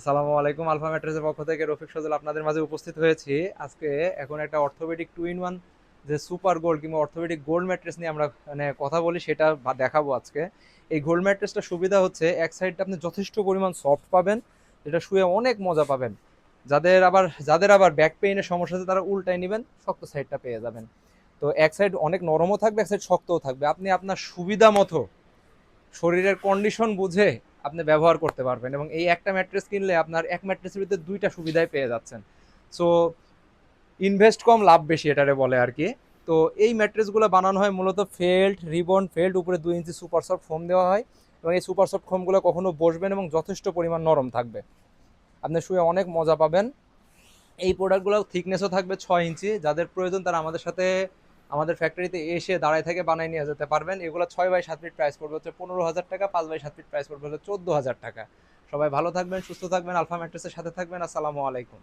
আসসালামু আলাইকুম। আলফা ম্যাট্রেসের পক্ষ থেকে রফিক সজল আপনাদের মাঝে উপস্থিত হয়েছি। আজকে এখন একটা অর্থোপেডিক টু ইন ওয়ান যে সুপার গোল্ড কিংবা অর্থোপেডিক গোল্ড ম্যাট্রেস নিয়ে আমরা কথা বলি, সেটা দেখাবো আজকে। এই গোল্ড ম্যাট্রেসটা সুবিধা হচ্ছে এক সাইডটা আপনি যথেষ্ট পরিমাণ সফট পাবেন, যেটা শুয়ে অনেক মজা পাবেন। যাদের আবার ব্যাক পেইনের সমস্যা আছে তারা উল্টাই নেবেন, শক্ত সাইডটা পেয়ে যাবেন। তো এক সাইড অনেক নরমও থাকবে, এক সাইড শক্তও থাকবে। আপনি আপনার সুবিধা মতো শরীরের কন্ডিশন বুঝে আপনি ব্যবহার করতে পারবেন, এবং এই একটা ম্যাট্রেস কিনলে আপনার এক ম্যাট্রেসের ভিতরে দুইটা সুবিধাই পেয়ে যাচ্ছেন। সো ইনভেস্ট কম লাভ বেশি এটারে বলে আর কি। তো এই ম্যাট্রেসগুলো বানানো হয় মূলত ফেল্ট রিবন ফেল্ট, উপরে 2 ইঞ্চি সুপার সফট ফোম দেওয়া হয়, এবং এই সুপার সফট ফোমগুলো কখনো বসবেন এবং যথেষ্ট পরিমাণ নরম থাকবে, আপনি শুয়ে অনেক মজা পাবেন। এই প্রোডাক্টগুলো থিকনেসও থাকবে 6 ইঞ্চি। যাদের প্রয়োজন তারা আমাদের সাথে আমাদের ফ্যাক্টরিতে এসে দাঁড়ায় থেকে বানিয়ে নিয়ে যেতে পারবেন। এগুলো 6x7 ফিট প্রাইস পড়বে হচ্ছে 15,000 টাকা, 5x7 ফিট প্রাইস পড়বে হচ্ছে 14,000 টাকা। সবাই ভালো থাকবেন, সুস্থ থাকবেন, আলফা ম্যাট্রেসের সাথে থাকবেন। আসসালামু আলাইকুম।